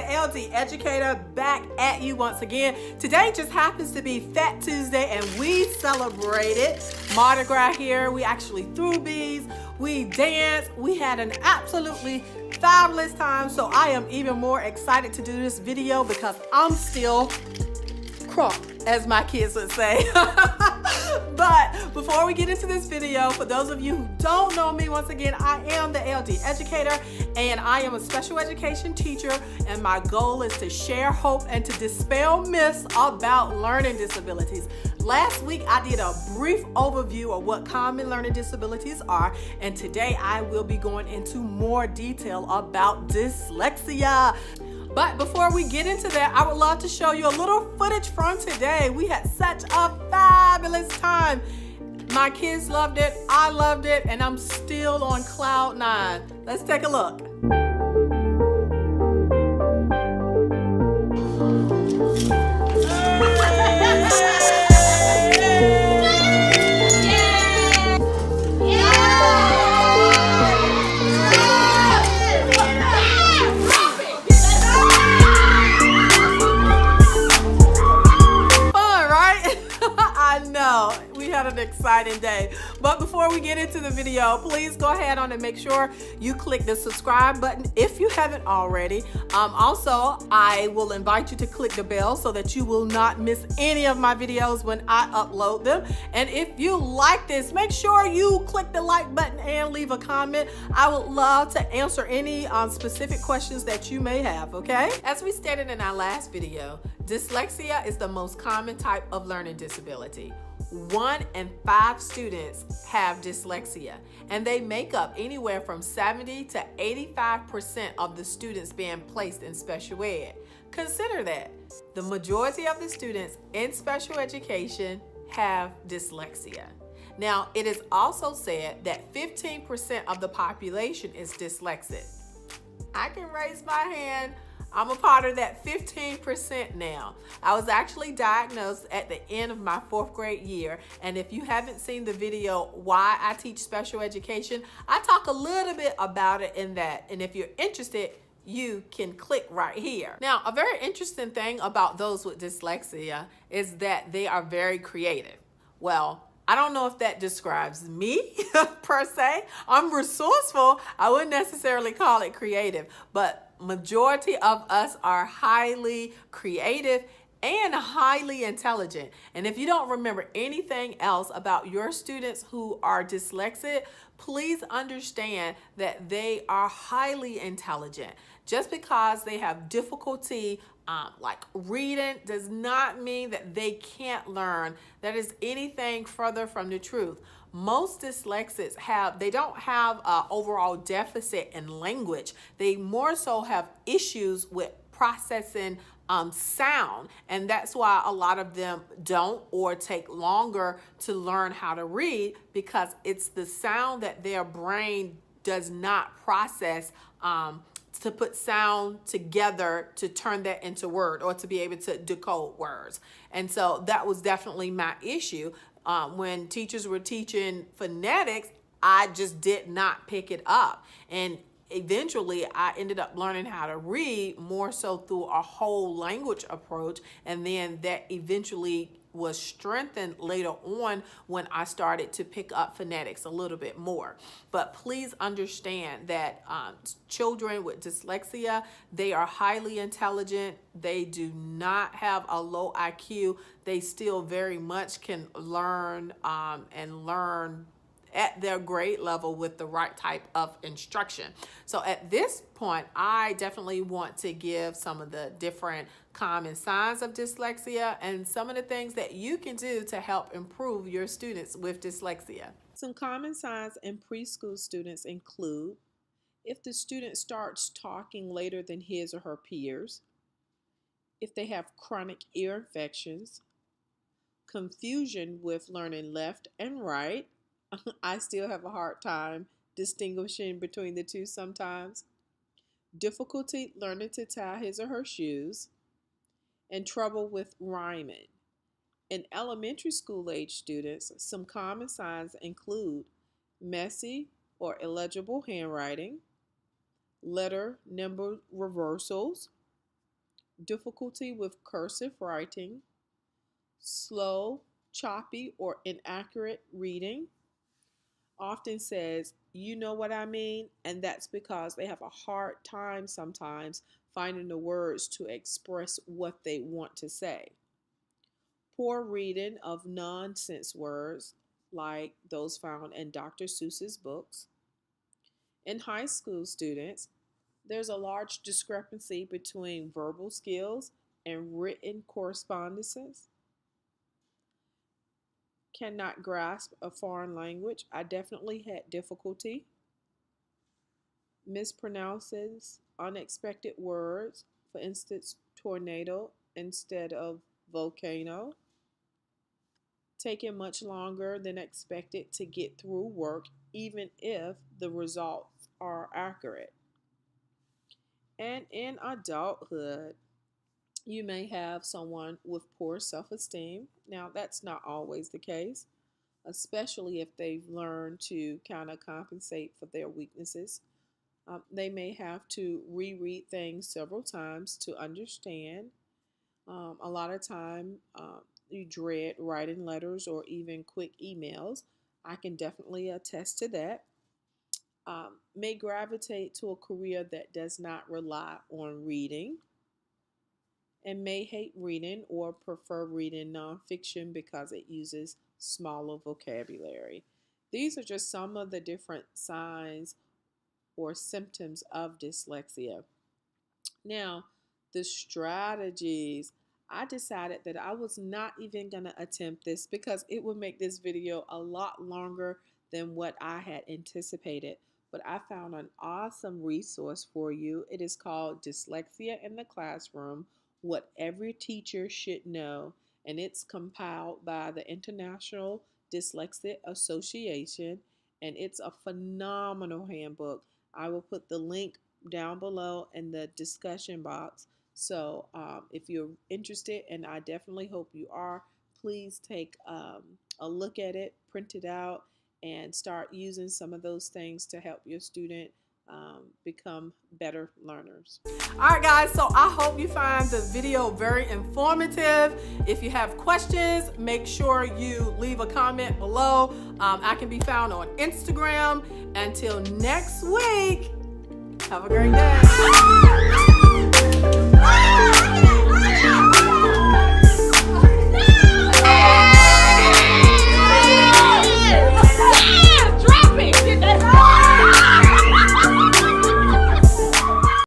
the LD educator, back at you once again. Today just happens to be Fat Tuesday and we celebrated Mardi Gras here. We actually threw bees, we danced, we had an absolutely fabulous time. So I am even more excited to do this video because I'm still crunk, as my kids would say. But before we get into this video, for those of you who don't know me, once again, I am the LD educator and I am a special education teacher, and my goal is to share hope and to dispel myths about learning disabilities. Last week I did a brief overview of what common learning disabilities are, and today I will be going into more detail about dyslexia. But before we get into that, I would love to show you a little footage from today. We had such a fabulous time. My kids loved it, I loved it, and I'm still on cloud nine. Let's take a look. An exciting day. But before we get into the video, please go ahead on and make sure you click the subscribe button if you haven't already. Also, I will invite you to click the bell so that you will not miss any of my videos when I upload them. And if you like this, make sure you click the like button and leave a comment. I would love to answer any specific questions that you may have, okay? As we stated in our last video, dyslexia is the most common type of learning disability. 1 in 5 students have dyslexia, and they make up anywhere from 70 to 85% of the students being placed in special ed. Consider that the majority of the students in special education have dyslexia. Now, it is also said that 15% of the population is dyslexic. I can raise my hand. I'm a part of that 15% now. I was actually diagnosed at the end of my 4th grade year, and if you haven't seen the video why I teach special education, I talk a little bit about it in that, and if you're interested, you can click right here. Now, a very interesting thing about those with dyslexia is that they are very creative. Well, I don't know if that describes me per se. I'm resourceful. I wouldn't necessarily call it creative, but majority of us are highly creative and highly intelligent. And if you don't remember anything else about your students who are dyslexic, please understand that they are highly intelligent. Just because they have difficulty like reading does not mean that they can't learn. That is anything further from the truth. Most dyslexics they don't have an overall deficit in language. They more so have issues with processing sound, and that's why a lot of them don't or take longer to learn how to read, because it's the sound that their brain does not process to put sound together to turn that into word or to be able to decode words. And so that was definitely my issue. When teachers were teaching phonetics, I just did not pick it up. And eventually I ended up learning how to read more so through a whole language approach. And then that eventually was strengthened later on when I started to pick up phonetics a little bit more. But please understand that children with dyslexia, they are highly intelligent. They do not have a low IQ. They still very much can learn and learn at their grade level with the right type of instruction. So at this point, I definitely want to give some of the different common signs of dyslexia and some of the things that you can do to help improve your students with dyslexia. Some common signs in preschool students include if the student starts talking later than his or her peers, if they have chronic ear infections, confusion with learning left and right. I still have a hard time distinguishing between the two sometimes. Difficulty learning to tie his or her shoes, and trouble with rhyming. In elementary school age students, some common signs include messy or illegible handwriting, letter number reversals, difficulty with cursive writing, slow, choppy, or inaccurate reading, often says, "You know what I mean?" And that's because they have a hard time sometimes finding the words to express what they want to say. Poor reading of nonsense words like those found in Dr. Seuss's books. In high school students, there's a large discrepancy between verbal skills and written correspondences. Cannot grasp a foreign language. I definitely had difficulty. Mispronounces unexpected words, for instance, tornado instead of volcano. Taking much longer than expected to get through work, even if the results are accurate. And in adulthood, you may have someone with poor self esteem. Now, that's not always the case, especially if they've learned to kind of compensate for their weaknesses. They may have to reread things several times to understand. A lot of time, you dread writing letters or even quick emails. I can definitely attest to that. May gravitate to a career that does not rely on reading, and may hate reading or prefer reading nonfiction because it uses smaller vocabulary. These are just some of the different signs or symptoms of dyslexia. Now, the strategies, I decided that I was not even going to attempt this because it would make this video a lot longer than what I had anticipated. But I found an awesome resource for you. It is called Dyslexia in the Classroom: What Every Teacher Should Know. And it's compiled by the International Dyslexia Association. And it's a phenomenal handbook. I will put the link down below in the discussion box. So if you're interested, and I definitely hope you are, please take a look at it, print it out, and start using some of those things to help your student become better learners. All right, guys, so I hope you find the video very informative. If you have questions, make sure you leave a comment below. I can be found on Instagram. Until next week, have a great day.